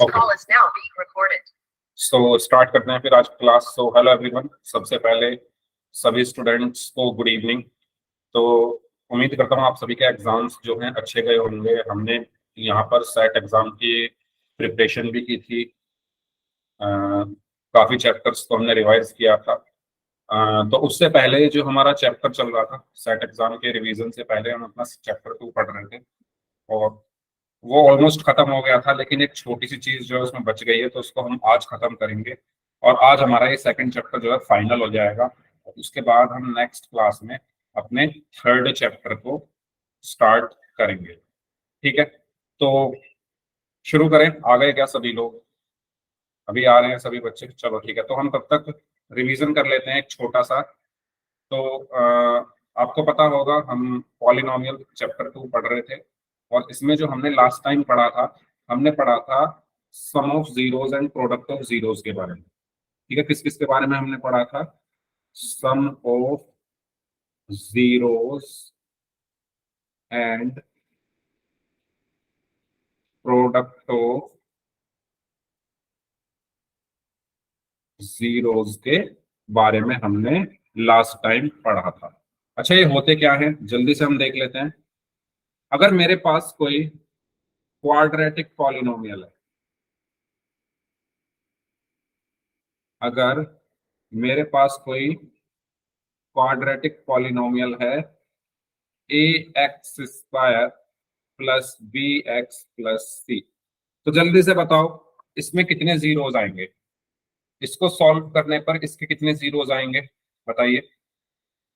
call is now being recorded. So start करते हैं फिर आज क्लास। सो हेलो एवरीवन, सबसे पहले सभी स्टूडेंट्स को गुड इवनिंग। तो उम्मीद करता हूँ आप सभी के एग्जाम्स जो हैं अच्छे गए होंगे। हमने यहाँ पर सेट एग्जाम की प्रिपरेशन भी की थी, काफ़ी चैप्टर्स को हमने रिवाइज किया था। तो उससे पहले जो हमारा चैप्टर चल रहा था सेट एग्जाम के रिवीजन से पहले हम अपना चैप्टर 2 पढ़ रहे थे और वो ऑलमोस्ट खत्म हो गया था, लेकिन एक छोटी सी चीज जो है उसमें बच गई है, तो उसको हम आज खत्म करेंगे और आज हमारा ये सेकंड चैप्टर जो है फाइनल हो जाएगा। और उसके बाद हम नेक्स्ट क्लास में अपने थर्ड चैप्टर को स्टार्ट करेंगे। ठीक है, तो शुरू करें। आ गए क्या सभी लोग? अभी आ रहे हैं सभी बच्चे? चलो ठीक है, तो हम तब तक रिवीजन कर लेते हैं एक छोटा सा। तो आपको पता होगा हम पॉलिनोमियल चैप्टर 2 पढ़ रहे थे और इसमें जो हमने लास्ट टाइम पढ़ा था, हमने पढ़ा था sum of zeros and product of zeros के बारे में। ठीक है, किस किस के बारे में हमने पढ़ा था? Sum of zeros and product of zeros के बारे में हमने लास्ट टाइम पढ़ा था। अच्छा, ये होते क्या है जल्दी से हम देख लेते हैं। अगर मेरे पास कोई क्वाड्रेटिक पॉलिनोमियल है, अगर मेरे पास कोई क्वाड्रेटिक पॉलिनोमियल है ax² plus bx plus c, तो जल्दी से बताओ इसमें कितने जीरोस आएंगे? इसको सॉल्व करने पर इसके कितने जीरोस आएंगे बताइए?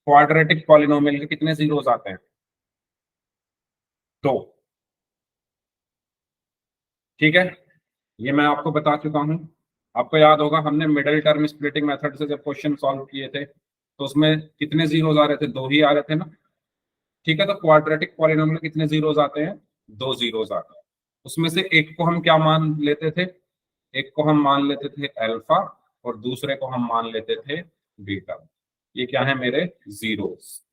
क्वाड्रेटिक पॉलिनोमियल के कितने जीरोस आते हैं? 2। ठीक है, ये मैं आपको बता चुका हूं। आपको याद होगा हमने मिडिल टर्म स्प्लिटिंग मेथड से जब क्वेश्चन सॉल्व किए थे तो उसमें कितने जीरोस आ रहे थे? 2 ही आ रहे थे ना। ठीक है, तो क्वाड्रेटिक पॉलिनोमियल कितने जीरोस आते हैं? 2 जीरोस आते हैं। उसमें से एक को हम क्या मान लेते थे? एक को हम मान लेते थे अल्फा और दूसरे को हम मान लेते थे बीटा। ये क्या है मेरे? जीरोस।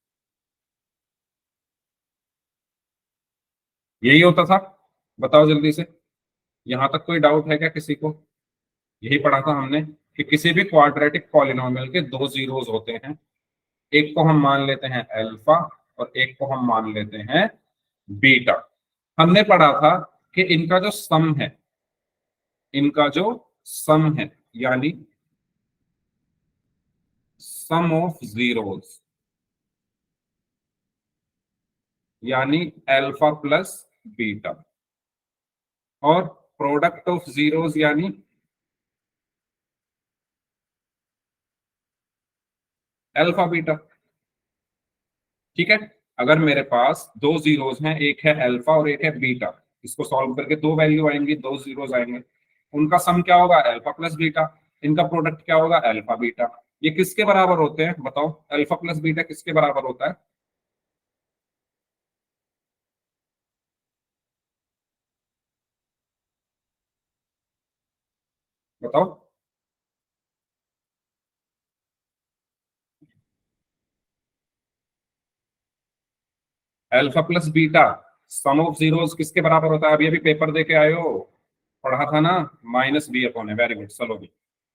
यही होता था। बताओ जल्दी से, यहां तक कोई डाउट है क्या किसी को? यही पढ़ा था हमने कि किसी भी क्वाड्रेटिक पॉलिनोमियल के 2 जीरोस होते हैं। एक को हम मान लेते हैं अल्फा और एक को हम मान लेते हैं बीटा। हमने पढ़ा था कि इनका जो सम है, इनका जो सम है यानी सम ऑफ जीरोस यानी अल्फा प्लस बीटा, और प्रोडक्ट ऑफ जीरोस यानी अल्फा बीटा। ठीक है, अगर मेरे पास 2 जीरोस हैं, एक है अल्फा और एक है बीटा, इसको सॉल्व करके 2 वैल्यू आएंगी, 2 जीरोस आएंगे। उनका सम क्या होगा? Alpha plus beta. इनका प्रोडक्ट क्या होगा? Alpha beta. ये किसके बराबर होते हैं बताओ? अल्फा प्लस बीटा किसके बराबर होता है? बताओ। Alpha plus beta some of zeros किसके बराबर होता है? अभी अभी पेपर दे के आए हो, पढ़ा था ना, माइनस बी अपॉन है। वेरी गुड, चलो भी।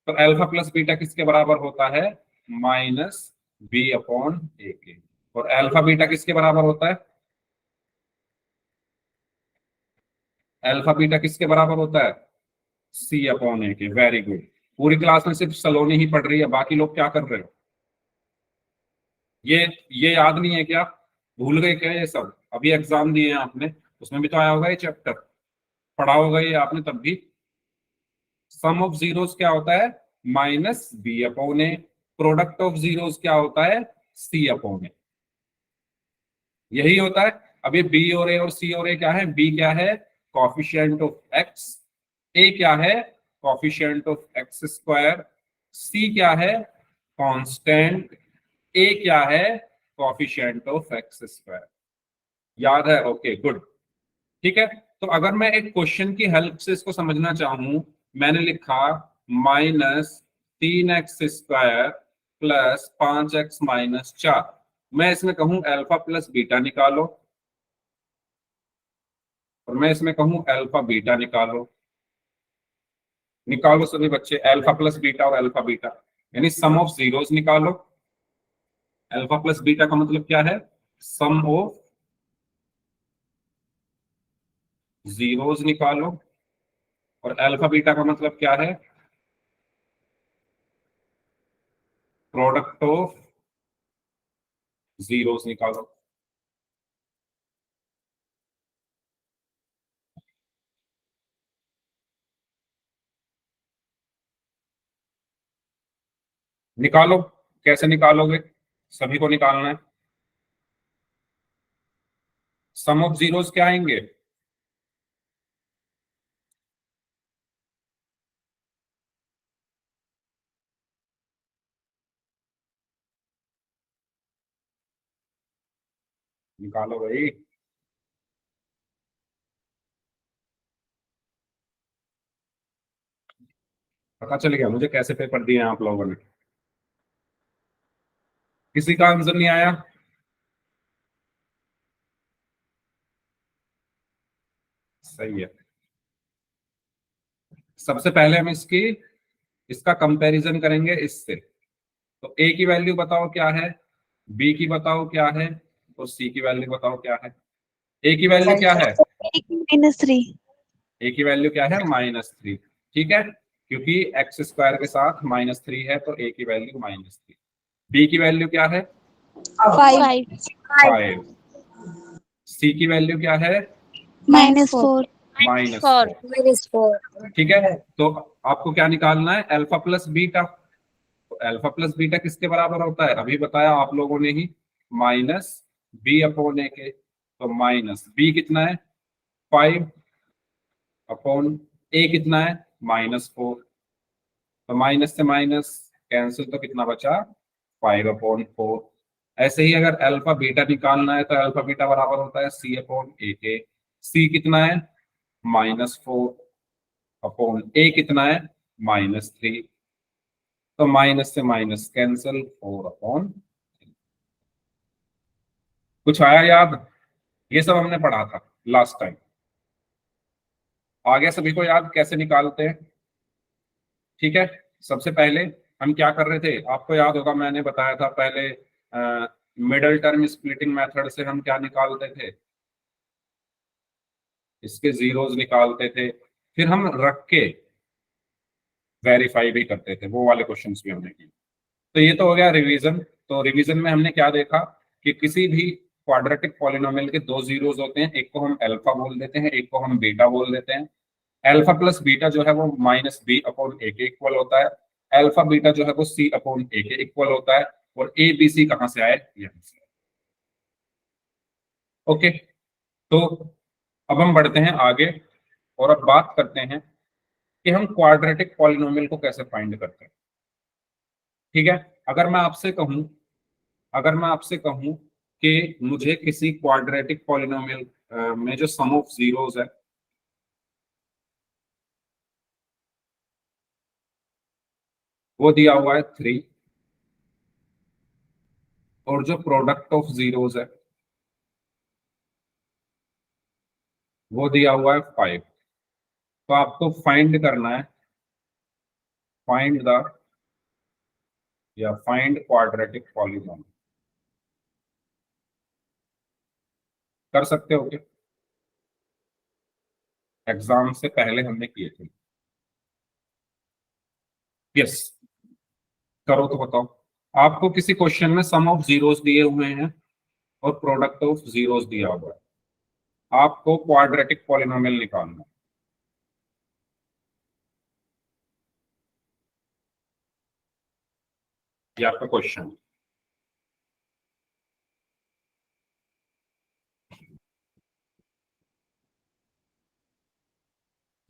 तो अल्फा प्लस बीटा किसके बराबर होता है? माइनस बी अपॉन ए के। और अल्फा बीटा किसके बराबर होता है? अल्फा बीटा किसके बराबर होता है? सी अपॉन ए के। Very good. पूरी क्लास में सिर्फ सलोनी ही पढ़ रही है, बाकी लोग क्या कर रहे हो? ये ये याद नहीं है क्या? भूल गए क्या ये सब? अभी एग्जाम दिए हैं आपने, उसमें भी तो आया होगा ये चैप्टर, पढ़ा होगा ये आपने तब भी। सम ऑफ जीरोस क्या होता है? Minus B upon A. Product of zeros क्या होता है? C upon A. यही होता है। अब ये बी और ए और सी और ए क्या है? बी क्या है? Coefficient of x. ए क्या है? Coefficient of X square. C क्या है? कांस्टेंट। ए क्या है? Coefficient of X square. याद है? Okay, good. ठीक है, तो अगर मैं एक क्वेश्चन की हेल्प से इसको समझना चाहूं, मैंने लिखा -3x² प्लस 5x-4। मैं इसमें कहूं अल्फा प्लस बीटा निकालो और मैं इसमें कहूं अल्फा बीटा निकालो, निकालो सभी बच्चे, अल्फा प्लस बीटा और अल्फा बीटा, यानी सम ऑफ जीरोस निकालो। अल्फा प्लस बीटा का मतलब क्या है? सम ऑफ जीरोस निकालो। और अल्फा बीटा का मतलब क्या है? प्रोडक्ट ऑफ जीरोस निकालो। निकालो, कैसे निकालोगे? सभी को निकालना है। सम ऑफ जीरोस क्या आएंगे? निकालो भाई। पता चल गया मुझे कैसे पेपर दिए हैं आप लोगों ने। किसी का आंसर नहीं आया? सही है। सबसे पहले हम इसका कंपैरिजन करेंगे इससे। तो ए की वैल्यू बताओ क्या है, बी की बताओ क्या है, और सी की वैल्यू बताओ क्या है। ए की वैल्यू क्या है? -3। ए की वैल्यू क्या है? -3। ठीक है, क्योंकि एक्स स्क्वायर के साथ -3 है तो ए की वैल्यू -3। बी की वैल्यू क्या है? 5 5। सी की वैल्यू क्या है? -4 -4। ठीक है, तो आपको क्या निकालना है? Alpha plus beta. तो अल्फा प्लस बीटा किसके बराबर होता है? अभी बताया आप लोगों ने ही, माइनस बी अपॉन ए के। तो माइनस बी कितना है? 5 अपॉन ए कितना है? -4। तो माइनस से माइनस कैंसिल, तो कितना बचा? 5/4। ऐसे ही अगर अल्फा बीटा निकालना है तो अल्फा बीटा बराबर होता है सी अपॉन ए के। सी कितना है? -4 अपॉन ए कितना है? -3। तो माइनस से माइनस कैंसिल, 4/। कुछ आया याद? ये सब हमने पढ़ा था लास्ट टाइम। आ गया सभी को याद कैसे निकालते हैं? ठीक है, सबसे पहले हम क्या कर रहे थे आपको याद होगा, मैंने बताया था पहले मिडल टर्म स्प्लिटिंग मेथड से हम क्या निकालते थे? इसके जीरोस निकालते थे, फिर हम रख के वेरीफाई भी करते थे, वो वाले क्वेश्चंस भी हमने किए। तो ये तो हो गया रिवीजन। तो रिवीजन में हमने क्या देखा कि किसी भी क्वाड्रेटिक पॉलिनोमियल के दो जीरोस होते हैं, एक को हम अल्फा बोल देते हैं, एक को हम बीटा बोल देते हैं। अल्फा प्लस बीटा जो है वो -b अपॉन ए के इक्वल होता है। अल्फा बीटा जो है वो c अपॉन ए के इक्वल होता है। और ए बी सी कहां से आए? यहां से। ओके, तो अब हम बढ़ते हैं आगे और अब बात करते हैं कि हम क्वाड्रेटिक पॉलिनोमियल को कैसे फाइंड करते हैं। ठीक है, अगर मैं आपसे कहूं अगर मैं आपसे कहूं कि मुझे किसी क्वाड्रेटिक पॉलिनोमियल में जो सम ऑफ जीरोस है वो दिया हुआ है 3, और जो प्रोडक्ट ऑफ जीरोस है वो दिया हुआ है 5, तो आपको फाइंड करना है, फाइंड द या फाइंड क्वाड्रेटिक पॉलिनोमियल। कर सकते हो क्या? एग्जाम से पहले हमने किए थे। यस, करो तो बताओ। आपको किसी क्वेश्चन में सम ऑफ जीरोस दिए हुए हैं और प्रोडक्ट ऑफ जीरोस दिया हुआ है, आपको क्वाड्रेटिक पॉलिनोमियल निकालना है। ये आपका क्वेश्चन।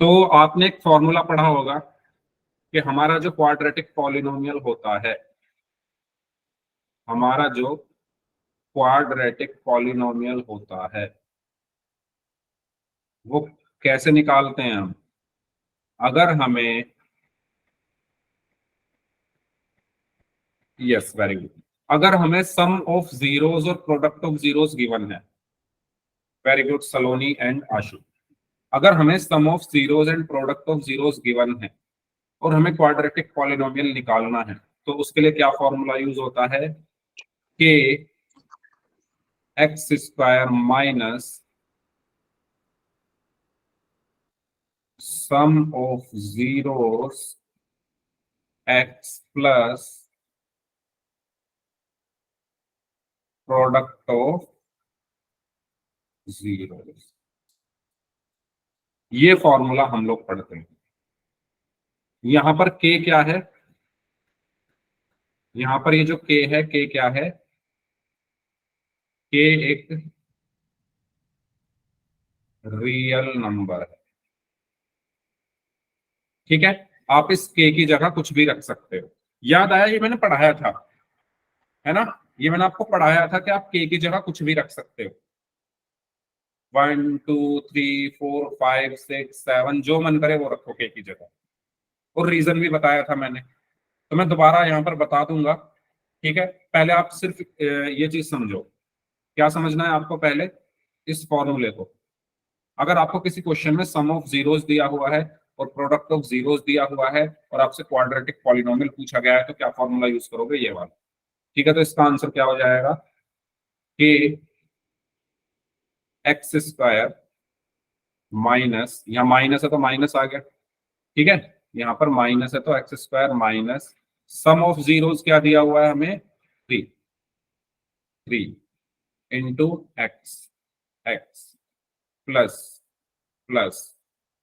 तो आपने एक फॉर्मूला पढ़ा होगा कि हमारा जो क्वाड्रेटिक पॉलिनोमियल होता है, हमारा जो क्वाड्रेटिक पॉलिनोमियल होता है वो कैसे निकालते हैं हम? अगर हमें, यस वेरी गुड, अगर हमें सम ऑफ जीरोस और प्रोडक्ट ऑफ जीरोस गिवन है, very good Saloni and Ashu, अगर हमें sum of zeros and product of zeros given है और हमें क्वाड्रेटिक पॉलिनोमियल निकालना है, तो उसके लिए क्या फॉर्मूला यूज होता है, के x square minus sum of zeros x plus product of zeros. ये फॉर्मूला हम लोग पढ़ते हैं। यहां पर के क्या है, यहां पर ये जो के है, के क्या है, के एक रियल नंबर है। ठीक है, आप इस के की जगह कुछ भी रख सकते हो। याद आया, ये मैंने पढ़ाया था, है ना, ये मैंने आपको पढ़ाया था कि आप के की जगह कुछ भी रख सकते हो। 1 2 3 4 5 6 7 जो मन करे वो रखो के की जगह, और रीजन भी बताया था मैंने, तो मैं दोबारा यहाँ पर बता दूंगा। ठीक है, पहले आप सिर्फ ये चीज समझो। क्या समझना है आपको, पहले इस फॉर्मूले को। अगर आपको किसी क्वेश्चन में सम ऑफ जीरोस दिया हुआ है और प्रोडक्ट ऑफ जीरोस दिया हुआ है और आपसे क्वाड्रेटिक पॉलिनोमियल पूछा गया है, तो क्या फॉर्मूला यूज करोगे, ये वाला। ठीक है, तो इसका आंसर क्या हो जाएगा, कि एक्स स्क्वायर माइनस, यहाँ माइनस है तो माइनस आ गया। ठीक है, यहाँ पर माइनस है तो x square minus sum of zeros क्या दिया हुआ है हमें, 3, 3 into x, x plus plus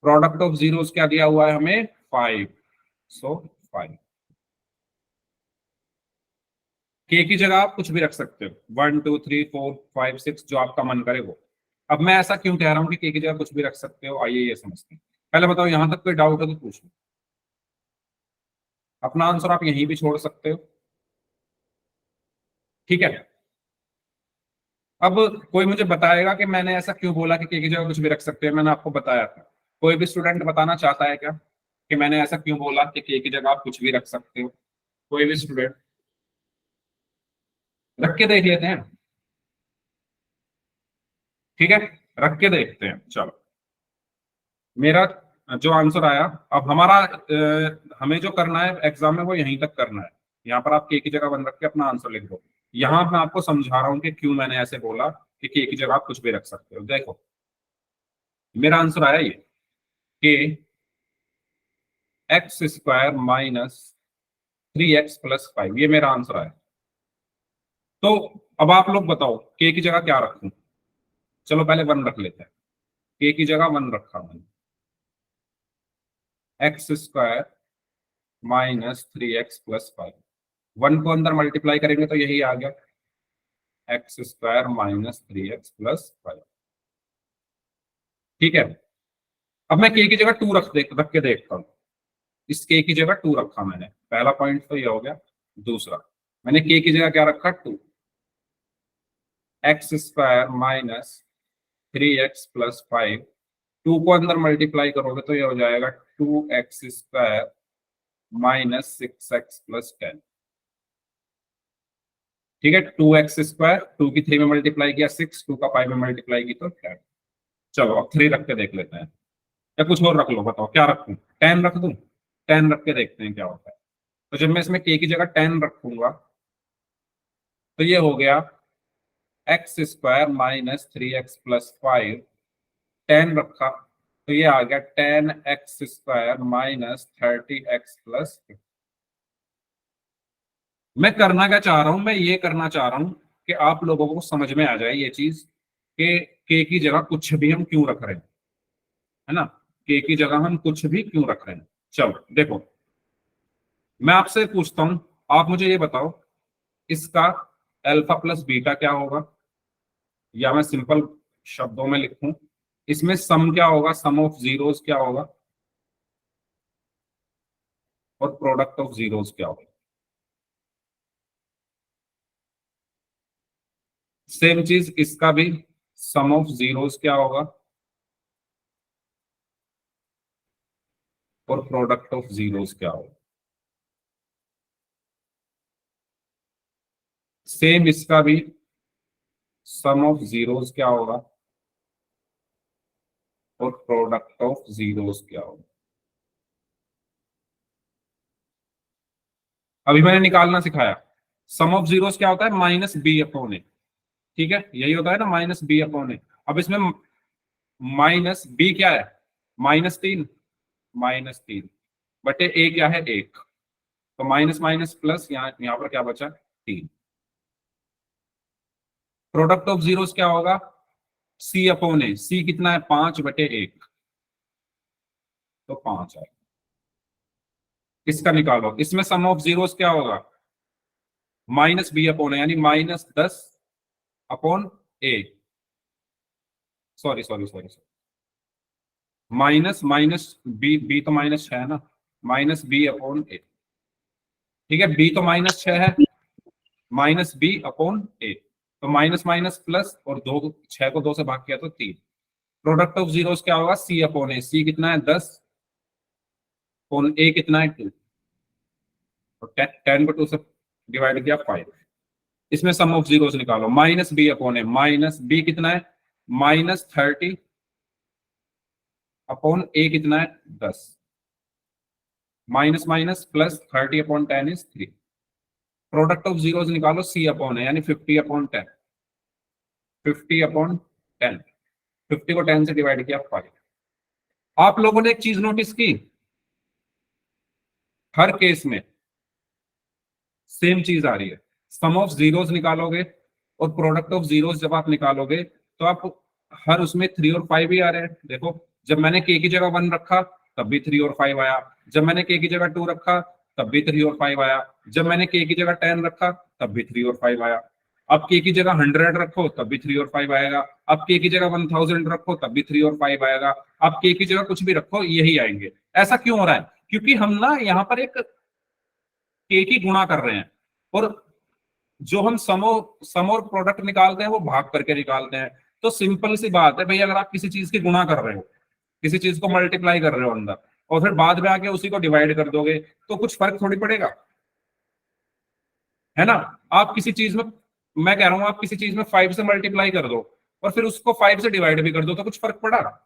product of zeros क्या दिया हुआ है हमें, 5, सो 5। के की जगह आप कुछ भी रख सकते हो, 1 2 3 4 5 6 जो आपका मन करे वो। अब मैं ऐसा क्यों कह रहा हूं कि के की जगह कुछ भी रख सकते हो, आइए ये समझते हैं। पहले बताओ, यहां तक कोई डाउट है तो पूछो। अपना आंसर आप यहीं भी छोड़ सकते हो। ठीक है, अब कोई मुझे बताएगा कि मैंने ऐसा क्यों बोला कि की जगह कुछ भी रख सकते हैं, मैंने आपको बताया था। कोई भी स्टूडेंट बताना चाहता है क्या, कि मैंने ऐसा क्यों बोला कि के की जगह आप कुछ भी रख सकते हो? कोई भी स्टूडेंट रख के देख लेते हैं। ठीक है, रख के देखते हैं, चलो। मेरा जो आंसर आया, अब हमारा हमें जो करना है एग्जाम में वो यहीं तक करना है। यहाँ पर आप के की जगह वन रख के अपना आंसर लिख दो। यहाँ मैं आपको समझा रहा हूँ कि क्यों मैंने ऐसे बोला कि के की जगह आप कुछ भी रख सकते हो। देखो, मेरा आंसर आया ये, कि एक्स स्क्वायर माइनस 3x + 5, ये मेरा आंसर आया। तो अब आप लोग बताओ, के की जगह क्या रखूं? चलो पहले वन रख लेते हैं। के की जगह वन रखा मैंने, एक्स स्क्वायर -3x + 5। वन को अंदर मल्टीप्लाई करेंगे तो यही आ गया, एक्स स्क्वायर -3x + 5। ठीक है, अब मैं के की जगह टू रख के देखता हूँ। इस के की जगह टू रखा मैंने, पहला पॉइंट तो ये हो गया। दूसरा, मैंने के की जगह क्या रखा, 2। एक्स स्क्वायर -3x + 5, टू को अंदर मल्टीप्लाई करोगे तो ये हो जाएगा 2x² -6x + 10। ठीक है, 2x², 2 की 3 में मल्टीप्लाई किया 6, 2 का 5 में मल्टीप्लाई की तो 10। चलो अब 3 रख के देख लेते हैं, या कुछ और रख लो, बताओ क्या रखूं, 10 रख दूं? 10 रख के देखते हैं क्या होता है। तो जब मैं इसमें के की जगह 10 रखूंगा तो ये हो गया x² -3x + 5। 10 रखा तो ये आ गया 10x² -30x +। मैं करना क्या चाह रहा हूं, मैं ये करना चाह रहा हूं कि आप लोगों को समझ में आ जाए ये चीज, कि के की जगह कुछ भी हम क्यों रख रहे हैं, है ना, के की जगह हम कुछ भी क्यों रख रहे हैं। चलो देखो, मैं आपसे पूछता हूं, आप मुझे ये बताओ, इसका अल्फा प्लस बीटा क्या होगा, या मैं सिंपल शब्दों में लिखूं, इसमें सम क्या होगा, सम ऑफ जीरोस क्या होगा, और प्रोडक्ट ऑफ जीरोस क्या होगा। सेम चीज इसका भी, सम ऑफ जीरोस क्या होगा और प्रोडक्ट ऑफ जीरोस क्या होगा। सेम इसका भी, सम ऑफ जीरोस क्या होगा और प्रोडक्ट ऑफ जीरोस क्या होगा। अभी मैंने निकालना सिखाया। सम ऑफ जीरोस क्या होता है? माइनस बी अपॉन ए। ठीक है, यही होता है ना, माइनस बी अपॉन ए। अब इसमें माइनस बी क्या है? -3, -3 बटे ए क्या है? 1। तो माइनस माइनस प्लस, यहाँ पर क्या बचा? 3। प्रोडक्ट ऑफ जीरोस क्या होगा? सी अपॉन ए। सी कितना है? 5/1, तो 5 है। इसका निकालो। इसमें सम ऑफ जीरोस क्या होगा? माइनस बी अपॉन ए, यानी -10 upon A. Sorry sorry sorry sorry, minus minus B, B तो -6 है ना, -b अपॉन ए। ठीक है, बी तो -6 है, -b अपॉन ए। तो माइनस माइनस प्लस, और 6 को 2 से भाग किया तो 3। प्रोडक्ट ऑफ जीरोस क्या होगा? सी अपॉन ए। सी कितना है? 10 अपॉन ए कितना है? 2। तो 10 को 2 से डिवाइड किया 5। इसमें सम ऑफ जीरोस निकालो। -b अपॉन ए, -b कितना है? -30 अपॉन ए कितना है? 10। Minus minus plus, 30 upon 10 is 3। Product of zeros निकालो। सी अपॉन है, यानी 50 अपॉन 10। 50 अपॉन 10, 50 को 10 से डिवाइड किया 5। आप लोगों ने एक चीज नोटिस की, हर केस में सेम चीज आ रही है। सम ऑफ जीरोस निकालोगे और प्रोडक्ट ऑफ जीरोस जब आप निकालोगे तो आप हर उसमें 3 और 5 ही आ रहे हैं। देखो, जब मैंने के की जगह 1 रखा तब भी 3 और 5 आया, जब मैंने के की जगह 2 रखा तब भी 3 और 5 आया, जब मैंने के की जगह 10 रखा तब भी 3 और 5 आया। अब के की जगह 100 रखो तब भी 3 और 5 आएगा। अब के की जगह 1000 रखो तब भी 3 और 5 आएगा। अब के की जगह कुछ भी रखो, यही आएंगे। ऐसा क्यों हो रहा है? क्योंकि हम ना यहाँ पर एक के की गुणा कर रहे हैं, और जो हम सम और प्रोडक्ट निकालते हैं वो भाग करके निकालते हैं। तो सिंपल सी बात है भाई, अगर आप किसी चीज की गुणा कर रहे हो, किसी चीज को मल्टीप्लाई कर रहे हो अंदर, और फिर बाद में आके उसी को डिवाइड कर दोगे, तो कुछ फर्क थोड़ी पड़ेगा, है ना। आप किसी चीज में, मैं कह रहा हूं आप किसी चीज में 5 से मल्टीप्लाई कर दो और फिर उसको 5 से डिवाइड भी कर दो, तो कुछ फर्क पड़ा?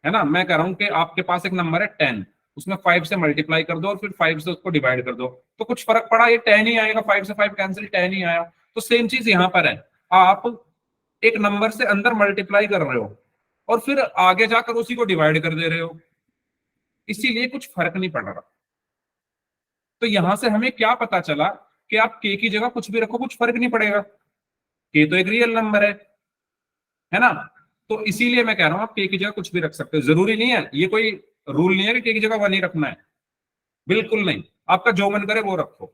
है ना। मैं कह रहा हूं कि आपके पास एक नंबर है 10, उसमें 5 से मल्टीप्लाई कर दो और फिर 5 से उसको डिवाइड कर दो, तो कुछ फर्क पड़ा? ये 10 ही आएगा, 5 से 5 कैंसिल, 10 ही आया। तो सेम चीज यहां पर है। आप एक नंबर से अंदर मल्टीप्लाई कर रहे हो और फिर आगे जाकर उसी को डिवाइड कर दे रहे हो, इसीलिए कुछ फर्क नहीं पड़ रहा। तो यहां से हमें क्या पता चला कि आप के की जगह कुछ भी रखो, कुछ फर्क नहीं पड़ेगा। के तो एक रियल नंबर है ना। तो इसीलिए मैं कह रहा हूं आप के की जगह कुछ भी रख सकते हो। जरूरी नहीं है, ये कोई रूल नहीं है कि के की जगह 1 ही रखना है, बिल्कुल नहीं। आपका जो मन करे वो रखो,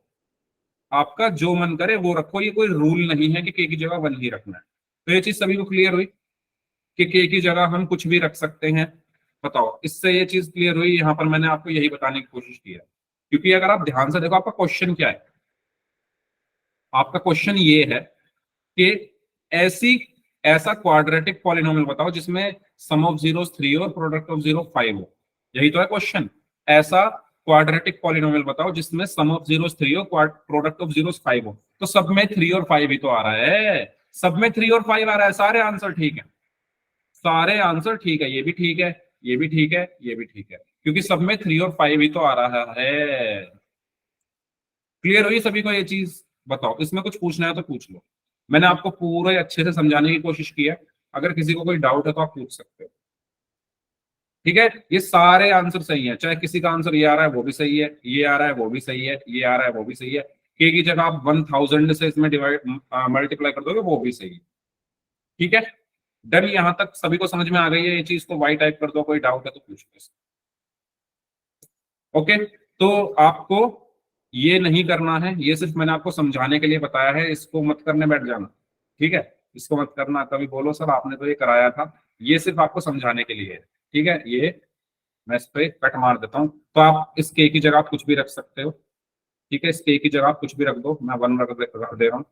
आपका जो मन करे वो रखो, ये कोई रूल नहीं है कि के की जगह 1 ही रखना है। तो ये चीज सभी को क्लियर हुई कि के की जगह हम कुछ भी रख सकते हैं। बताओ, इससे ये चीज क्लियर हुई? यहां पर मैंने आपको यही बताने की कोशिश की है, क्योंकि अगर आप ध्यान से देखो, आपका क्वेश्चन क्या है? आपका क्वेश्चन ये है कि ऐसी ऐसा क्वाड्रेटिक पॉलिनोमियल बताओ जिसमें सम ऑफ जीरो 3 और प्रोडक्ट ऑफ जीरो 5 हो। यही तो है क्वेश्चन। ऐसा क्वाड्रेटिक पॉलिनोमियल बताओ जिसमें सम ऑफ जीरो 3 और प्रोडक्ट ऑफ जीरो 5 हो। तो सब में 3 और 5 ही तो आ रहा है, सब में 3 और 5 आ रहा है। सारे आंसर ठीक है, सारे आंसर ठीक है। ये भी ठीक है, ये भी ठीक है, ये भी ठीक है, क्योंकि सब में 3 और 5 ही तो आ रहा है। क्लियर हुई सभी को ये चीज? बताओ, इसमें कुछ पूछना है तो पूछ लो। मैंने आपको पूरे अच्छे से समझाने की कोशिश की है। अगर किसी को कोई डाउट है तो आप पूछ सकते हो। ठीक है, ये सारे आंसर सही है, चाहे किसी का आंसर ये आ रहा है वो भी सही है, ये आ रहा है वो भी सही है, ये आ रहा है वो भी सही है। के की जगह आप 1000 से इसमें डिवाइड मल्टीप्लाई कर दोगे, वो भी सही है। ठीक है, डन। यहां तक सभी को समझ में आ गई है ये चीज? तो वाई टाइप कर दो, कोई डाउट है तो पूछ लो। ओके, तो आपको ये नहीं करना है, ये सिर्फ मैंने आपको समझाने के लिए बताया है, इसको मत करने बैठ जाना। ठीक है, इसको मत करना। कभी बोलो सर आपने तो ये कराया था, ये सिर्फ आपको समझाने के लिए है। ठीक है, ये मैं इस पे कट मार देता हूँ। तो आप इस के की जगह आप कुछ भी रख सकते हो। ठीक है, इस के की जगह आप कुछ भी रख दो। मैं 1 रख दे रहा हूँ।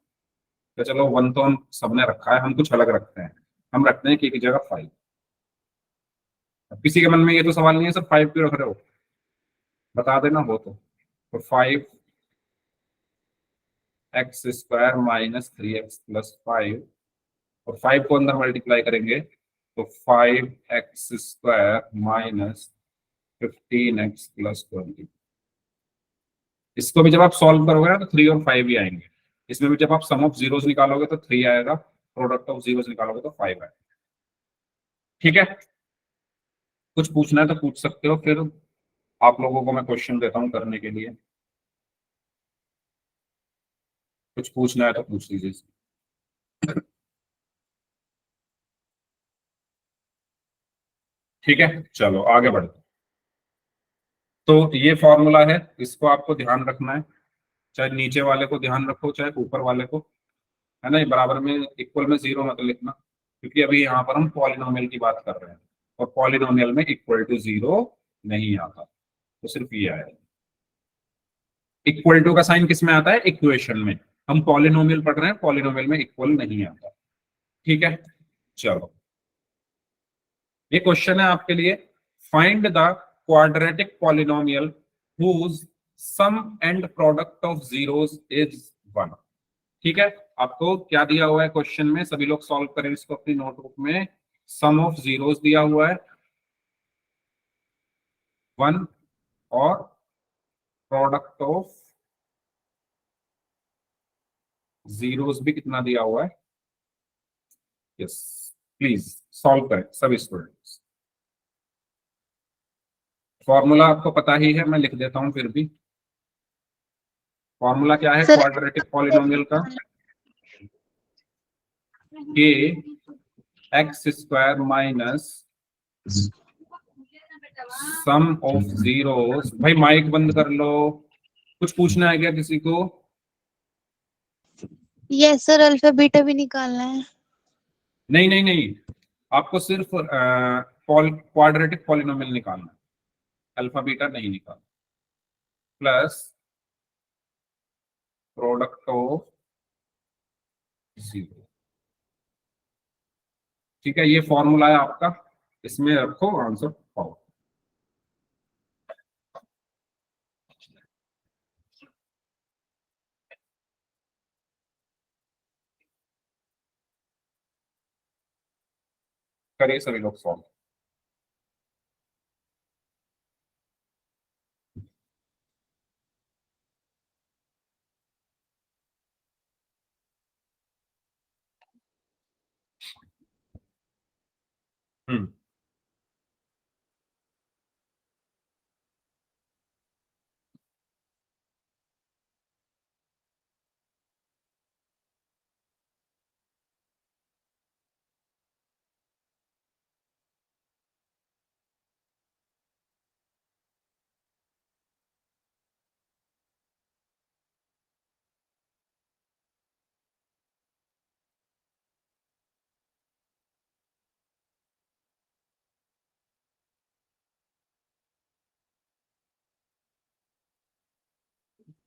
तो चलो, 1 तो हम सबने रखा है, हम कुछ अलग रखते हैं। हम रखते हैं के की जगह 5। अब किसी के मन में ये तो सवाल नहीं है सर 5 क्यों रख रहे हो, बता देना हो तो 5x² -3x + 5, और 5 को अंदर मल्टीप्लाई करेंगे तो 5x² -15x + 20। इसको भी जब आप सॉल्व करोगे ना तो 3 और 5 ही आएंगे। इसमें भी जब आप सम ऑफ जीरोस निकालोगे तो 3 आएगा, प्रोडक्ट ऑफ जीरोस निकालोगे तो 5 आएगा। ठीक है, कुछ पूछना है तो पूछ सकते हो, फिर आप लोगों को मैं क्वेश्चन देता हूं करने के लिए। कुछ पूछना है तो पूछ लीजिए। ठीक है, चलो आगे बढ़ते। तो ये फॉर्मूला है, इसको आपको ध्यान रखना है, चाहे नीचे वाले को ध्यान रखो चाहे ऊपर वाले को, है ना। ये बराबर में इक्वल में जीरो मत लिखना, क्योंकि अभी यहाँ पर हम पॉलिनोमियल की बात कर रहे हैं, और पॉलिनोमियल में इक्वल टू जीरो नहीं आता, तो सिर्फ ये आएगा। इक्वल टू का साइन किस में आता है? इक्वेशन में। हम पॉलिनोमियल पढ़ रहे हैं, पॉलिनोमियल में इक्वल नहीं आता। ठीक है, चलो ये क्वेश्चन है आपके लिए। Find the quadratic polynomial whose sum and product of zeros is 1। ठीक है, आपको क्या दिया हुआ है क्वेश्चन में, सभी लोग सॉल्व करें इसको अपनी नोटबुक में। सम ऑफ जीरोस दिया हुआ है 1, और प्रोडक्ट ऑफ जीरोस भी कितना दिया हुआ है? यस, प्लीज सॉल्व करें सभी स्टूडेंट्स। फॉर्मूला आपको पता ही है, मैं लिख देता हूं फिर भी। फॉर्मूला क्या है सर क्वाड्रेटिक पॉलिनोमियल का? के x square minus sum of zeros. भाई माइक बंद कर लो। कुछ पूछना है क्या किसी को? यस सर, अल्फा बीटा भी निकालना है। नहीं नहीं नहीं, आपको सिर्फ क्वाड्रेटिक पॉलिनोमियल निकालना है, अल्फा बीटा नहीं निकालना। Plus product of zero. ठीक है, ये फॉर्मूला है आपका, इसमें रखो, आंसर पाओ। करिए सभी लोग सॉल्व। हम्म,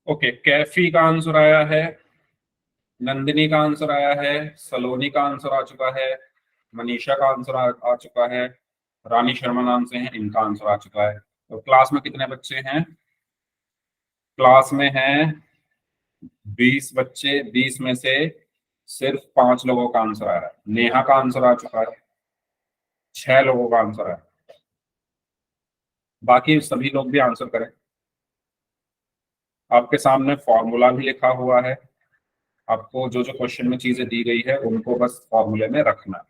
ओके, कैफी का आंसर आया है, नंदिनी का आंसर आया है, सलोनी का आंसर आ चुका है, मनीषा का आंसर आ चुका है, रानी शर्मा नाम से हैं, इनका आंसर आ चुका है। तो क्लास में कितने बच्चे हैं? क्लास में हैं 20 बच्चे। 20 में से सिर्फ 5 लोगों का आंसर आ रहा है। नेहा का आंसर आ चुका है, 6 लोगों का आंसर है। बाकी सभी लोग भी आंसर करें। आपके सामने फॉर्मूला भी लिखा हुआ है, आपको जो जो क्वेश्चन में चीजें दी गई है उनको बस फॉर्मूले में रखना है।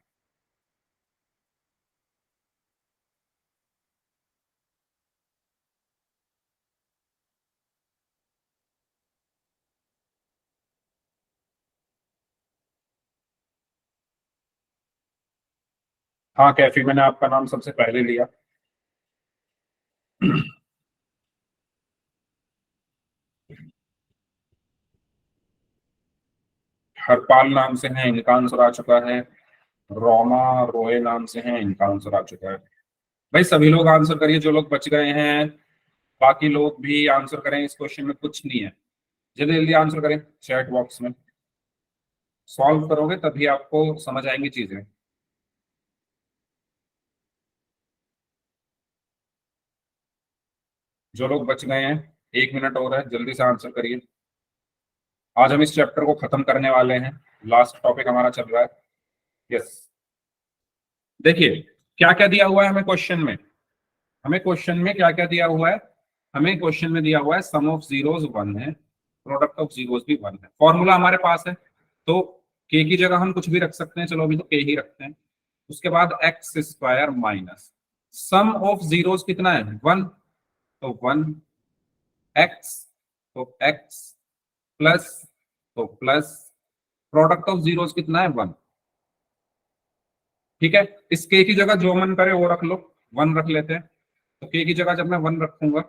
हाँ कैफी, मैंने आपका नाम सबसे पहले लिया। हरपाल नाम से हैं, इनका आंसर आ चुका है। रोमा रोए नाम से हैं, इनका आंसर आ चुका है। भाई सभी लोग आंसर करिए जो लोग बच गए हैं, बाकी लोग भी आंसर करें। इस क्वेश्चन में कुछ नहीं है, जल्दी जल्दी आंसर करें चैट बॉक्स में। सॉल्व करोगे तभी आपको समझ आएंगी चीजें। जो लोग बच गए हैं, 1 मिनट और है, जल्दी से आंसर करिए। आज हम इस चैप्टर को खत्म करने वाले हैं, लास्ट टॉपिक हमारा चल रहा है। यस, देखिए क्या क्या दिया हुआ है हमें क्वेश्चन में। हमें क्वेश्चन में क्या क्या दिया हुआ है? हमें क्वेश्चन में दिया हुआ है सम ऑफ जीरोस 1 है, प्रोडक्ट ऑफ जीरोस भी 1 है, फॉर्मूला हमारे पास है, तो के की जगह हम कुछ भी रख सकते हैं, चलो अभी तो के ही रखते हैं। उसके बाद x square minus sum of zeros कितना है 1, तो 1 एक्स, तो एक्स प्लस, तो प्लस प्रोडक्ट ऑफ जीरोस कितना है 1। ठीक है, इस के की जगह जो मन करे वो रख लो, 1 रख लेते हैं। तो के की जगह जब मैं 1 रखूंगा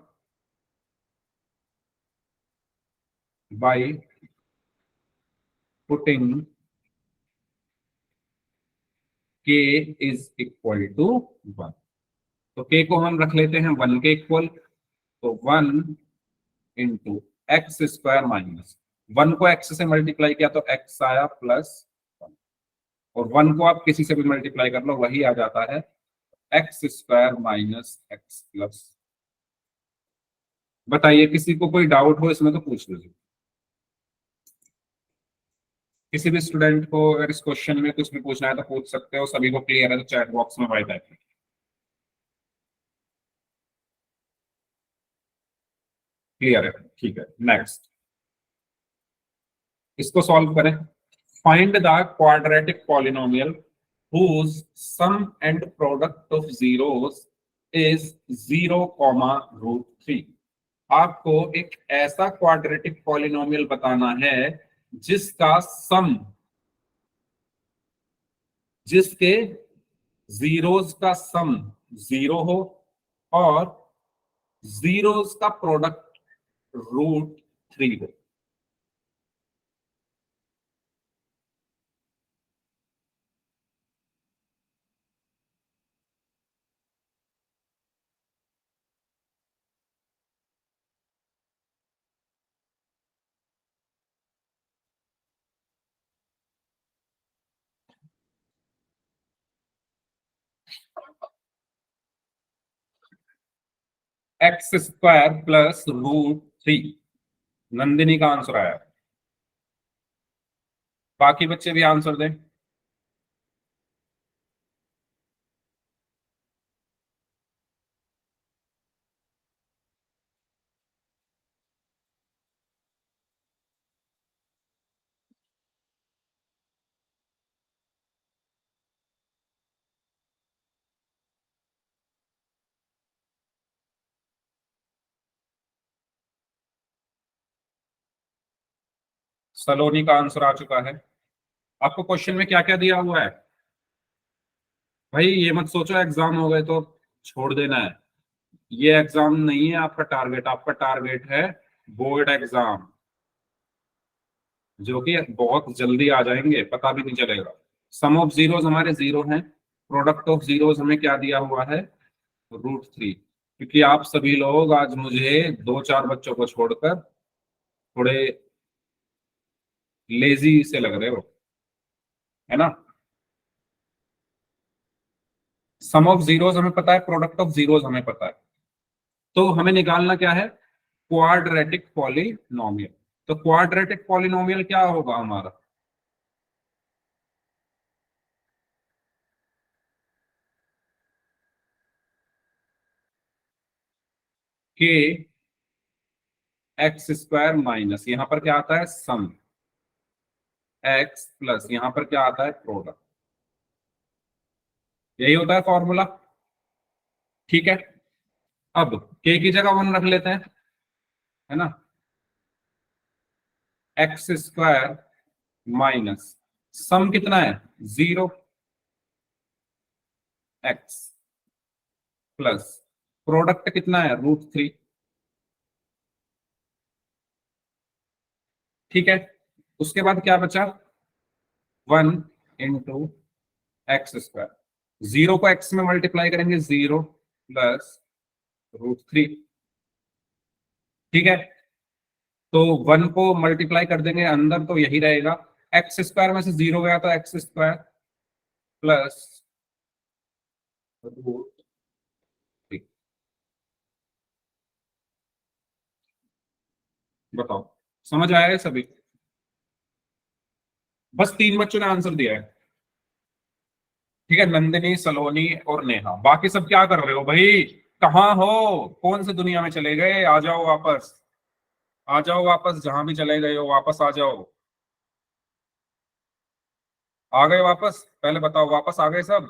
बाई पुटिंग के इज इक्वल टू 1, तो के को हम रख लेते हैं 1 के इक्वल, तो 1 इंटू एक्स स्क्वायर माइनस 1 को एक्स से मल्टीप्लाई किया तो एक्स आया प्लस 1, और 1 को आप किसी से भी मल्टीप्लाई कर लो वही आ जाता है x square minus x plus. बताइए किसी को कोई डाउट हो इसमें तो पूछ लीजिए, किसी भी स्टूडेंट को अगर इस क्वेश्चन में कुछ भी पूछना है तो पूछ सकते हो, सभी को क्लियर है तो चैट बॉक्स में वाइट टाइप। क्लियर है, ठीक है। नेक्स्ट इसको सॉल्व करें। Find the quadratic polynomial whose sum and product of zeros is 0, √3। आपको एक ऐसा क्वाड्रेटिक पॉलिनोमियल बताना है जिसका सम, जिसके जीरोस का सम 0 हो और जीरोस का प्रोडक्ट √3 हो। एक्स स्क्वायर प्लस √3 नंदिनी का आंसर आया। बाकी बच्चे भी आंसर दें। सलोनी का आंसर आ चुका है। आपको क्वेश्चन में क्या क्या दिया हुआ है भाई, ये मत सोचो एग्जाम हो गए तो छोड़ देना है। ये एग्जाम नहीं है आपका टारगेट, आपका टारगेट है बोर्ड एग्जाम, जो कि बहुत जल्दी आ जाएंगे, पता भी नहीं चलेगा। सम ऑफ जीरोस हमारे 0 हैं, प्रोडक्ट ऑफ जीरोस हमें क्या दिया हुआ है √3। क्योंकि आप सभी लोग आज मुझे 2-4 बच्चों को छोड़कर थोड़े लेजी से लग रहे हो, है ना। सम ऑफ जीरोस हमें पता है, प्रोडक्ट ऑफ जीरोस हमें पता है, तो हमें निकालना क्या है क्वाड्रेटिक पॉलिनोमियल। तो क्वाड्रेटिक पॉलिनोमियल क्या होगा हमारा, के एक्स स्क्वायर माइनस यहां पर क्या आता है सम, एक्स प्लस यहां पर क्या आता है प्रोडक्ट, यही होता है फॉर्मूला। ठीक है, अब के की जगह 1 रख लेते हैं, है ना। एक्स स्क्वायर माइनस सम कितना है 0, एक्स प्लस प्रोडक्ट कितना है √3। ठीक है, उसके बाद क्या बचा 1 इंटू एक्स स्क्वायर, 0 को एक्स में मल्टीप्लाई करेंगे 0 प्लस √3। ठीक है, तो 1 को मल्टीप्लाई कर देंगे अंदर तो यही रहेगा, एक्स स्क्वायर में से 0 गया तो एक्स स्क्वायर प्लस √3। बताओ समझ आया है सभी। बस 3 बच्चों ने आंसर दिया है। ठीक है, नंदिनी, सलोनी और नेहा, बाकी सब क्या कर रहे हो भाई, कहाँ हो? कौन सी दुनिया में चले गए? आ जाओ वापस, आ जाओ वापस, जहां भी चले गए हो वापस आ जाओ। आ गए वापस? पहले बताओ, वापस आ गए सब?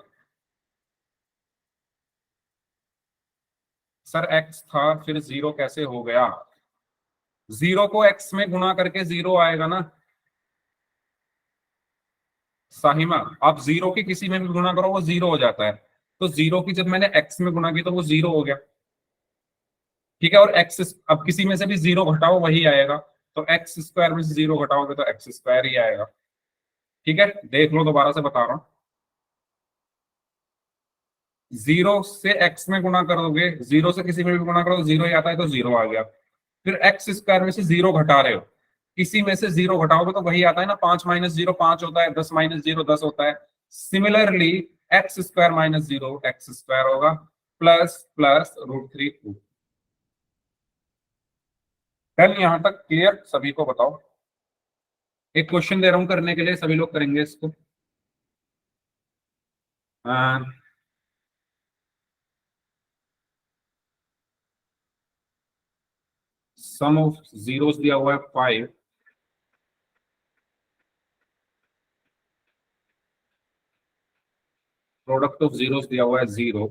सर एक्स था, फिर जीरो कैसे हो गया? जीरो को एक्स में गुणा करके जीरो आएगा ना साहिमा। आप जीरो की किसी में भी गुणा करो वो जीरो हो जाता है। तो जीरो की जब मैंने एक्स में गुणा की तो वो जीरो हो गया। ठीक है, और एक्स, अब किसी में से भी जीरो घटाओ वही आएगा। तो एक्स स्क्वायर में से जीरो घटाओगे तो एक्स स्क्वायर ही आएगा। ठीक है, देख लो, दोबारा से बता रहा हूँ। जीरो से एक्स में गुणा करोगे, जीरो से किसी में भी गुणा करो जीरो ही आता है, तो जीरो आ गया। फिर एक्स स्क्वायर में से जीरो घटा रहे हो, किसी में से जीरो घटाओगे तो वही आता है ना। 5 - 0 5 होता है, 10 - 0 10 होता है। Similarly x square minus zero x square होगा, प्लस प्लस √3। डन, यहां तक क्लियर सभी को? बताओ, एक क्वेश्चन दे रहा हूं करने के लिए, सभी लोग करेंगे इसको। सम ऑफ जीरोस दिया हुआ है 5, प्रोडक्ट ऑफ जीरोस दिया हुआ है 0,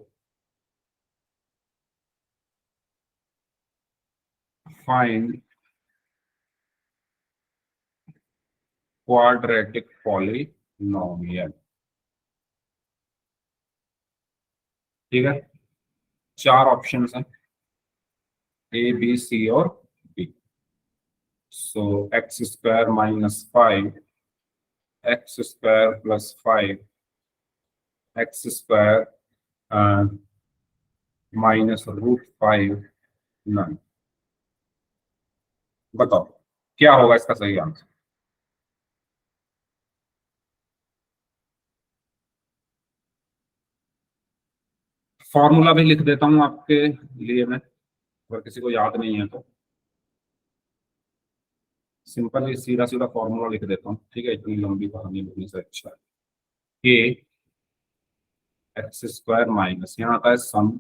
फाइंड क्वाड्रेटिक पॉलिनोमियल। ठीक है, चार ऑप्शन हैं, ए बी सी और B. So X square -5, X square +5, X square -√5 none. बताओ क्या होगा इसका सही आंसर? फॉर्मूला भी लिख देता हूं आपके लिए मैं, अगर किसी को याद नहीं है तो। सिंपल ही सीधा सीधा फॉर्मूला लिख देता हूँ, ठीक है, इतनी लंबी कहानी लिखने से अच्छा है। के एक्स स्क्वायर माइनस, यहाँ आता है sum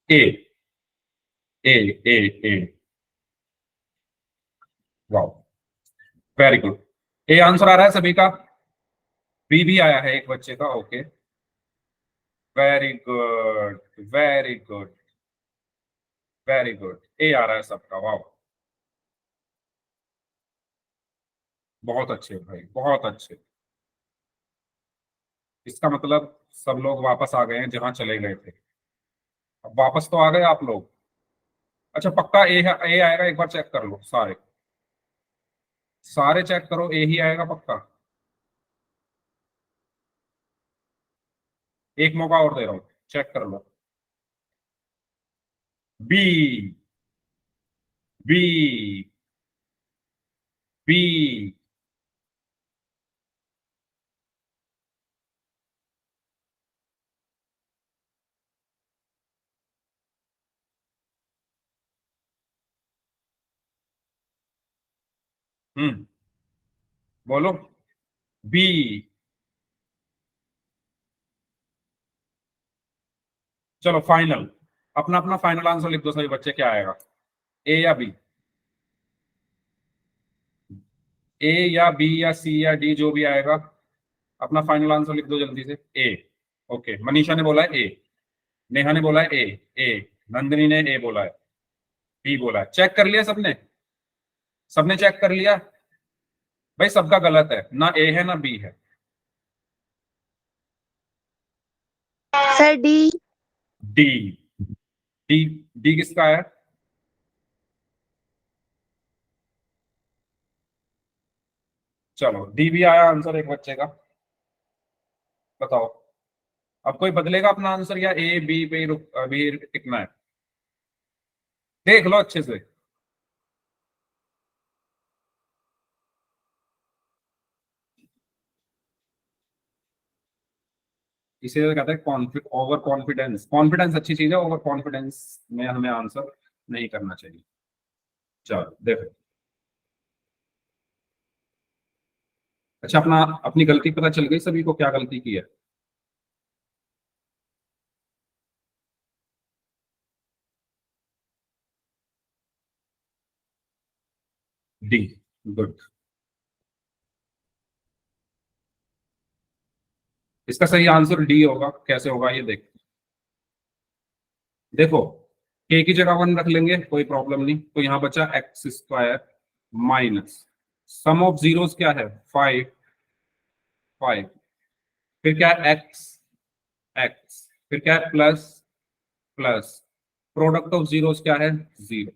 A A A A. Wow, very good. A answer आ रहा है सभी का? बी भी आया है एक बच्चे का, okay, very good, very good, very good. A आ रहा है सबका, वाओ, बहुत अच्छे भाई, बहुत अच्छे। इसका मतलब सब लोग वापस आ गए हैं जहां चले गए थे। अब वापस तो आ गए आप लोग। अच्छा, पक्का ए है, ए आएगा? एक बार चेक कर लो सारे, सारे चेक करो, ए ही आएगा पक्का। एक मौका और दे रहा हूं, चेक कर लो। B, B, B. बोलो, बी। चलो फाइनल, अपना अपना फाइनल आंसर लिख दो सभी बच्चे, क्या आएगा? ए या बी? ए या बी या सी या डी, जो भी आएगा अपना फाइनल आंसर लिख दो जल्दी से। ए, ओके, मनीषा ने बोला है ए, नेहा ने बोला है ए, ए, नंदिनी ने ए बोला है, बी बोला है। चेक कर लिया सबने? सबने चेक कर लिया? भाई सबका गलत है, ना ए है ना बी है। Sir D. D, D, D किसका है? चलो डी भी आया आंसर एक बच्चे का। बताओ, अब कोई बदलेगा अपना आंसर या ए बी पे ही अभी टिकना है? देख लो अच्छे से। इसे तो कहते हैं ओवर कॉन्फिडेंस। कॉन्फिडेंस अच्छी चीज है, ओवर कॉन्फिडेंस में हमें आंसर नहीं करना चाहिए। चलो देखो, अच्छा, अपनी गलती पता चल गई सभी को, क्या गलती की है? डी। गुड। इसका सही आंसर डी होगा। कैसे होगा ये देख। देखो, के की जगह 1 रख लेंगे, कोई प्रॉब्लम नहीं। तो यहाँ बचा x square minus sum of zeros क्या है, 5। 5। फिर क्या है, एक्स। एक्स। फिर क्या है, plus. Plus. Product of zeros क्या है, 0।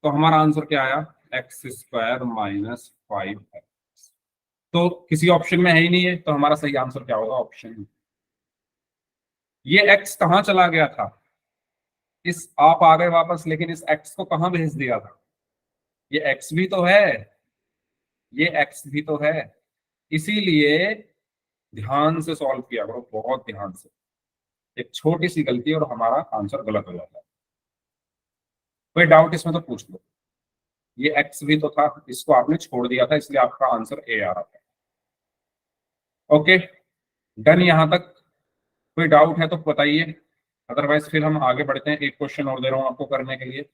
तो हमारा आंसर क्या आया, एक्स स्क्वायर माइनस 5। तो किसी ऑप्शन में है ही नहीं है, तो हमारा सही आंसर क्या होगा, ऑप्शन। ये एक्स कहाँ चला गया था, इस आप आ गए वापस, लेकिन इस एक्स को कहाँ भेज दिया था? ये एक्स भी तो है, ये एक्स भी तो है। इसीलिए ध्यान से सॉल्व किया करो, बहुत ध्यान से। एक छोटी सी गलती और हमारा आंसर गलत हो जाता है। कोई डाउट इसमें तो पूछ लो। ये एक्स भी तो था, इसको आपने छोड़ दिया था, इसलिए आपका आंसर ए आ रहा था। ओके, डन यहां तक। कोई डाउट है तो बताइए, अदरवाइज फिर हम आगे बढ़ते हैं। एक क्वेश्चन और दे रहा हूं आपको करने के लिए।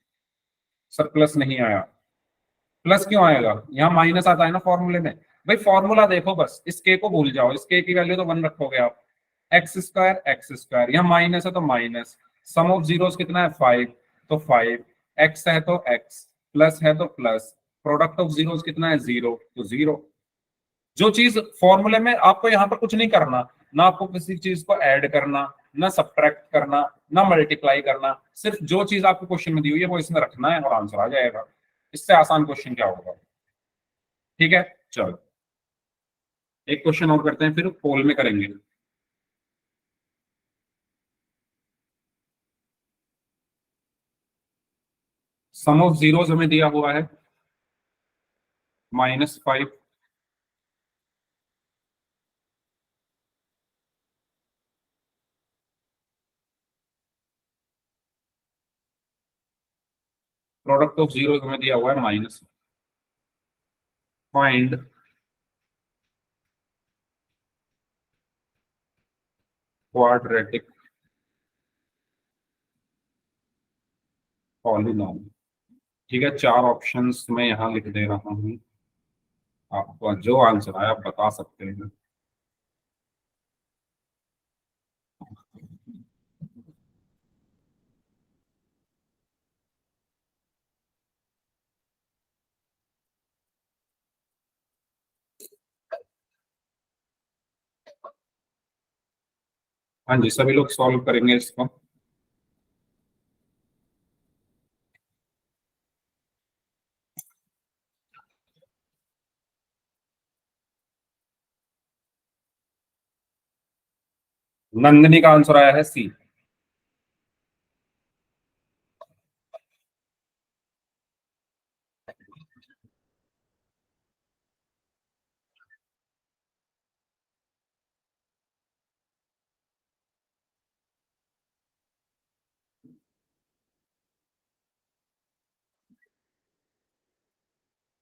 सर प्लस नहीं आया। प्लस क्यों आएगा, यहाँ माइनस आता है ना फॉर्मूले में। भाई फॉर्मूला देखो, बस इस के को भूल जाओ, इस के की वैल्यू तो 1 रखोगे आप। एक्स स्क्वायर एक्स स्क्वायर, यहाँ माइनस है तो माइनस। सम ऑफ जीरोस कितना है, 5। तो 5। एक्स है तो एक्स, प्लस है तो प्लस। प्रोडक्ट ऑफ जीरोस कितना है, 0, तो 0। जो चीज फॉर्मूले में, आपको यहाँ पर कुछ नहीं करना, ना आपको किसी चीज को ऐड करना, ना सब्ट्रैक्ट करना, ना मल्टीप्लाई करना। सिर्फ जो चीज आपको क्वेश्चन में दी हुई है वो इसमें रखना है और आंसर आ जाएगा। इससे आसान क्वेश्चन क्या होगा। ठीक है, चलो एक क्वेश्चन और करते हैं, फिर पोल में करेंगे। सम ऑफ जीरोस हमें दिया हुआ है -5। प्रोडक्ट ऑफ जीरोस हमें दिया हुआ है माइनस। Find quadratic polynomial. ठीक है, 4 ऑप्शंस मैं यहाँ लिख दे रहा हूँ, आपको जो आंसर आया आप बता सकते हैं। हाँ जी, सभी लोग सॉल्व करेंगे इसको। नंदिनी का आंसर आया है सी।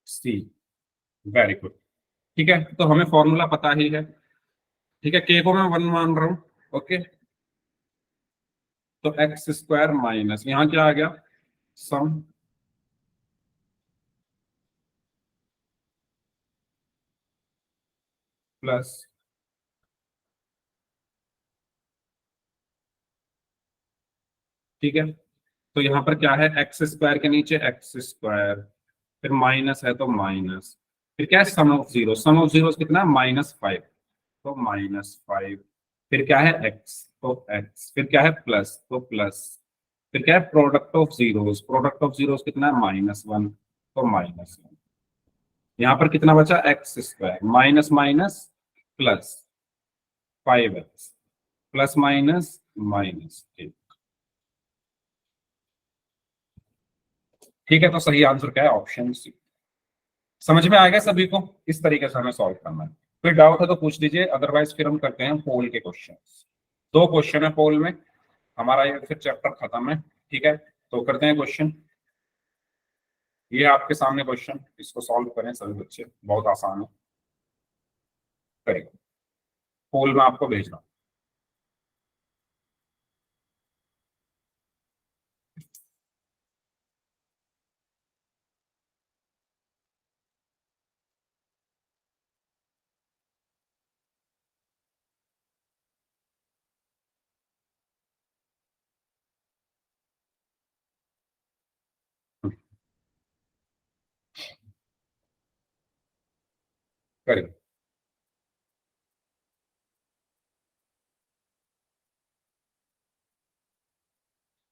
सी, वेरी गुड। ठीक है, तो हमें फॉर्मूला पता ही है। ठीक है, के को मैं 1 मान रहा हूँ। ओके, तो एक्स स्क्वायर माइनस, यहाँ क्या आ गया, सम। प्लस। ठीक है, तो यहाँ पर क्या है, एक्स स्क्वायर के नीचे एक्स स्क्वायर, फिर माइनस है तो माइनस। फिर क्या है, sum of zero. Sum of zero कितना है, -5। तो -5। फिर क्या है, एक्स, तो एक्स। फिर क्या है, प्लस, तो प्लस। फिर क्या है, product of zeros. Product of zeros कितना है, -1। तो -1। यहाँ पर कितना बचा, x square minus minus plus 5x, plus minus minus. ठीक है, तो सही आंसर क्या है, ऑप्शन सी। समझ में आएगा सभी को, इस तरीके से हमें सॉल्व करना है। कोई डाउट है तो पूछ लीजिए, अदरवाइज फिर हम करते हैं पोल के क्वेश्चन। 2 क्वेश्चन है पोल में, हमारा ये फिर चैप्टर खत्म है। ठीक है, तो करते हैं क्वेश्चन। ये आपके सामने क्वेश्चन, इसको सॉल्व करें सभी बच्चे, बहुत आसान है, करेंगे। पोल में आपको भेजना। करेंगे।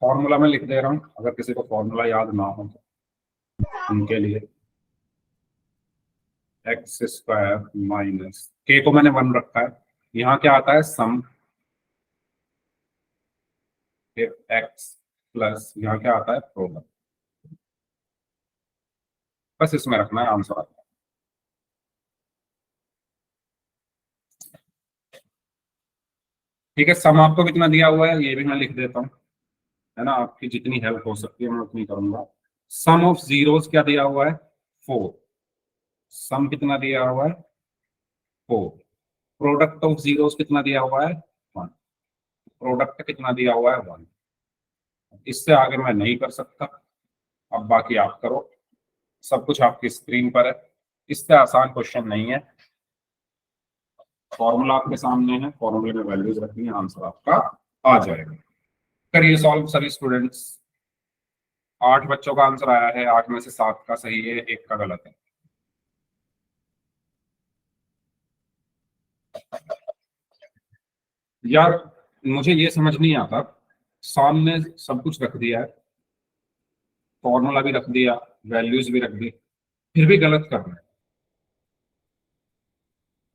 फॉर्मूला में लिख दे रहा हूं, अगर किसी को फॉर्मूला याद ना हो तो उनके लिए। एक्स स्क्वायर माइनस के को मैंने 1 रखा है, यहाँ क्या आता है सम, फिर एक्स प्लस यहाँ क्या आता है प्रोडक्ट, बस इसमें रखना है, आंसर आता है। ठीक है, सम आपको कितना दिया हुआ है ये भी मैं लिख देता हूँ, है ना, आपकी जितनी हेल्प हो सकती है मैं उतनी करूंगा। सम ऑफ जीरोस क्या दिया हुआ है 4, सम कितना दिया हुआ है 4, प्रोडक्ट ऑफ जीरोस कितना दिया हुआ है 1, प्रोडक्ट कितना दिया हुआ है 1। इससे आगे मैं नहीं कर सकता, अब बाकी आप करो, सब कुछ आपकी स्क्रीन पर है, इससे आसान क्वेश्चन नहीं है। फॉर्मूला आपके सामने है, फॉर्मूले में वैल्यूज रखनी है, आंसर आपका आ जाएगा। करिए सॉल्व सभी स्टूडेंट्स। 8 बच्चों का आंसर आया है, 8 में से 7 का सही है, 1 का गलत है। यार मुझे ये समझ नहीं आता, सामने सब कुछ रख दिया है, फॉर्मूला भी रख दिया, वैल्यूज भी रख दी, फिर भी गलत कर रहे हैं।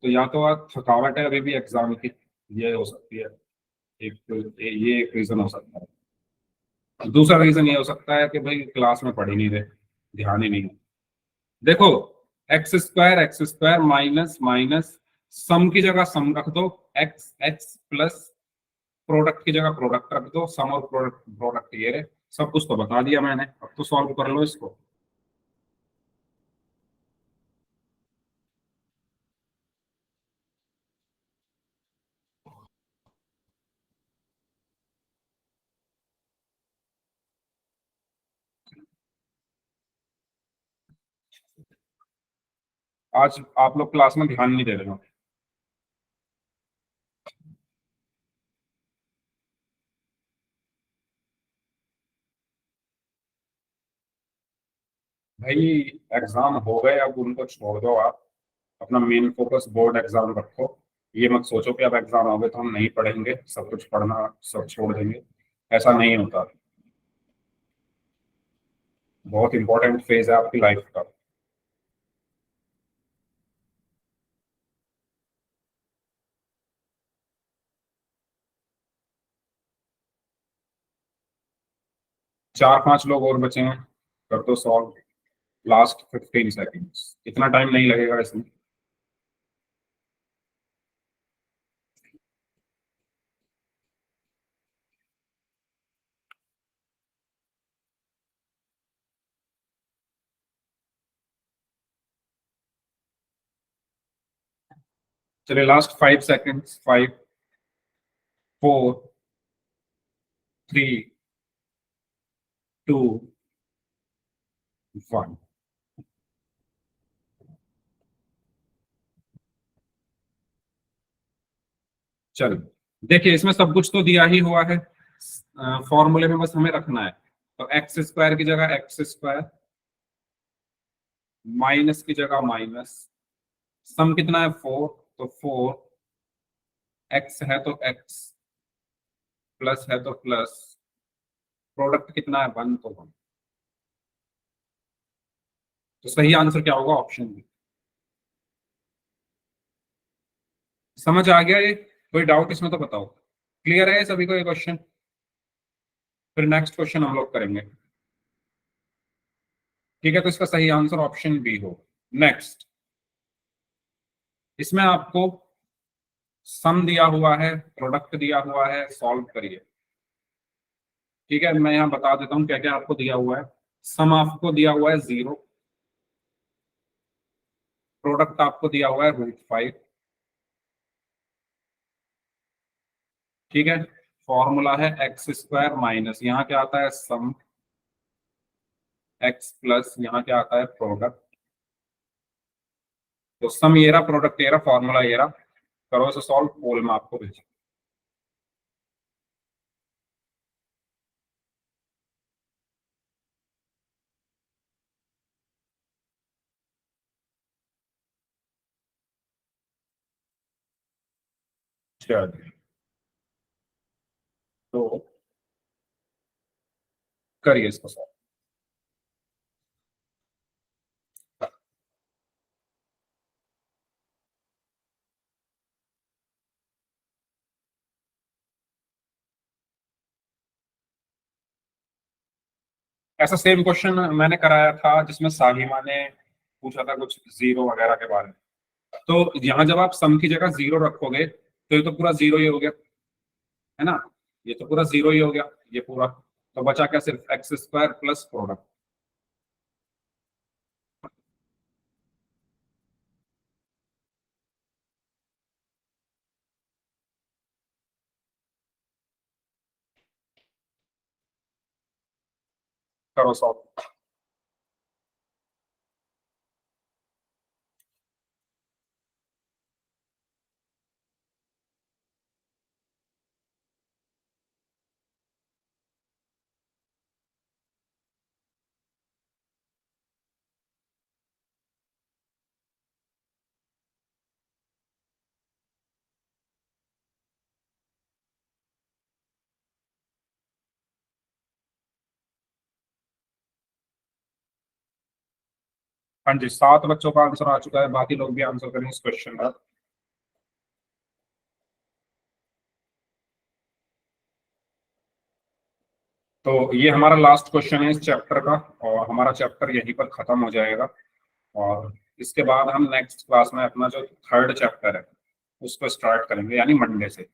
तो या तो आप थकावट है अभी भी एग्जाम की, ये हो सकती है एक, ये एक रीजन हो सकता है। दूसरा रीजन ये हो सकता है कि भाई क्लास में पढ़ ही नहीं रहे, ध्यान ही नहीं है। देखो, एक्स स्क्वायर माइनस माइनस, सम की जगह सम रख दो, एक्स एक्स प्लस प्रोडक्ट की जगह प्रोडक्ट रख दो, सम और प्रोडक्ट प्रोडक्ट ये रहे, सब कुछ तो बता दिया मैंने, अब तो सॉल्व कर लो इसको। आज आप लोग क्लास में ध्यान नहीं दे रहे हो। भाई एग्जाम हो गए, अब उनको छोड़ दो आप, अपना मेन फोकस बोर्ड एग्जाम रखो। ये मत सोचो कि अब एग्जाम हो गए तो हम नहीं पढ़ेंगे, सब कुछ पढ़ना सब छोड़ देंगे, ऐसा नहीं होता। बहुत इंपॉर्टेंट फेज है आपकी लाइफ का। चार पांच लोग और बचे हैं, कर दो सॉल्व, लास्ट 15 सेकेंड्स, इतना टाइम नहीं लगेगा इसमें। चलिए लास्ट 5 सेकेंड्स, 5 4 3 2 1। चलो देखिए, इसमें सब कुछ तो दिया ही हुआ है, फॉर्मूले में बस हमें रखना है। तो एक्स स्क्वायर की जगह एक्स स्क्वायर, माइनस की जगह माइनस, सम कितना है 4, तो 4, एक्स है तो एक्स, प्लस है तो प्लस, प्रोडक्ट कितना है 1, तो 1। तो सही आंसर क्या होगा ऑप्शन बी। समझ आ गया ये, कोई डाउट इसमें तो बताओ, क्लियर है सभी को ये क्वेश्चन? फिर नेक्स्ट क्वेश्चन हम लोग करेंगे। ठीक है, तो इसका सही आंसर ऑप्शन बी हो। नेक्स्ट, इसमें आपको सम दिया हुआ है, प्रोडक्ट दिया हुआ है, सॉल्व करिए। ठीक है, मैं यहाँ बता देता हूँ क्या क्या आपको दिया हुआ है। सम आपको दिया हुआ है 0, प्रोडक्ट आपको दिया हुआ है √5। ठीक है, फॉर्मूला है x² माइनस, यहाँ क्या आता है सम, x प्लस यहाँ क्या आता है प्रोडक्ट। तो सम ये रहा, प्रोडक्ट ये रहा, फॉर्मूला ये रहा। करो इसे सॉल्व, पोल में आपको भेज। चलिए, तो करिए इसको सॉल्व। ऐसा सेम क्वेश्चन मैंने कराया था जिसमें साहिमा ने पूछा था कुछ जीरो वगैरह के बारे में। तो यहाँ जब आप सम की जगह 0 रखोगे तो ये तो पूरा 0 ही हो गया, है ना, ये तो पूरा 0 ही हो गया ये पूरा। तो बचा क्या, सिर्फ x² प्लस प्रोडक्ट। करो सॉल्व। हाँ जी, 7 बच्चों का आंसर आ चुका है, बाकी लोग भी आंसर करें इस क्वेश्चन का। तो ये हमारा लास्ट क्वेश्चन है इस चैप्टर का, और हमारा चैप्टर यहीं पर खत्म हो जाएगा। और इसके बाद हम नेक्स्ट क्लास में अपना जो थर्ड चैप्टर है उसको स्टार्ट करेंगे, यानी मंडे से।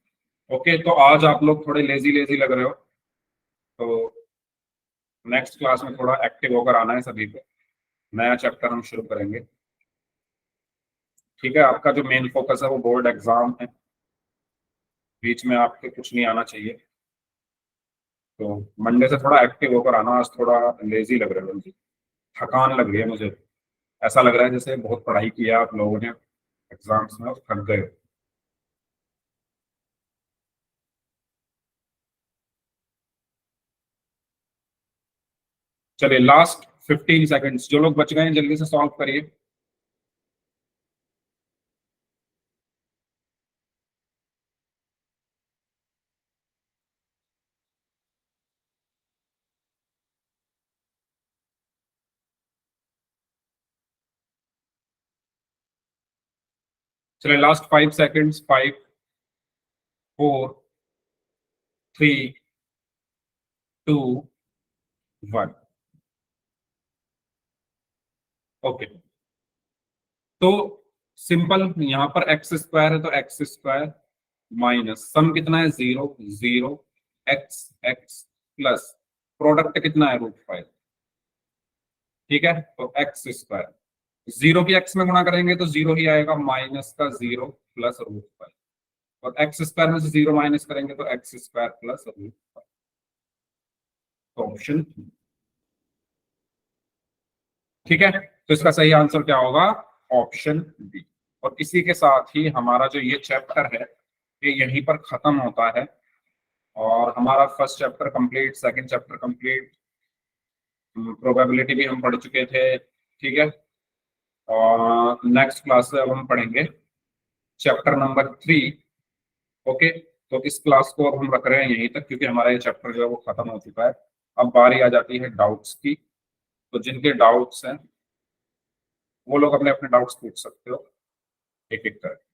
ओके, तो आज आप लोग थोड़े लेजी लेजी लग रहे हो, तो नेक्स्ट क्लास में थोड़ा एक्टिव होकर आना है सभी को। नया चैप्टर हम शुरू करेंगे। ठीक है, आपका जो मेन फोकस है वो बोर्ड एग्जाम है, बीच में आपके कुछ नहीं आना चाहिए। तो मंडे से थोड़ा एक्टिव होकर आना। आज थोड़ा लेजी लग रहे हो मुझे, थकान लग रही है मुझे, ऐसा लग रहा है जैसे बहुत पढ़ाई किया आप लोगों ने एग्जाम्स में और थक गए हो। चलिए, लास्ट 15 सेकंड्स, जो लोग बच गए हैं जल्दी से सॉल्व करिए। चलिए, लास्ट 5 सेकंड्स, 5, 4, 3, 2, 1। ओके, तो सिंपल, यहाँ पर x² है तो x² माइनस सम कितना है 0, 0, x x प्लस प्रोडक्ट कितना है √5। ठीक है, तो x², 0 की x में गुणा करेंगे तो 0 ही आएगा, माइनस का 0 प्लस √5। और x² में से 0 माइनस करेंगे तो x² प्लस √5। तो ऑप्शन, ठीक है, तो इसका सही आंसर क्या होगा, ऑप्शन बी। और इसी के साथ ही हमारा जो ये चैप्टर है ये यहीं पर खत्म होता है, और हमारा first chapter complete, second chapter complete, probability भी हम पढ़ चुके थे। ठीक है, और नेक्स्ट क्लास से अब हम पढ़ेंगे चैप्टर नंबर 3। ओके, तो इस क्लास को अब हम रख रहे हैं यहीं तक, क्योंकि हमारा ये चैप्टर जो है वो खत्म हो चुका है। अब बारी आ जाती है डाउट्स की। तो जिनके डाउट्स हैं वो लोग अपने अपने डाउट्स पूछ सकते हो एक एक करके।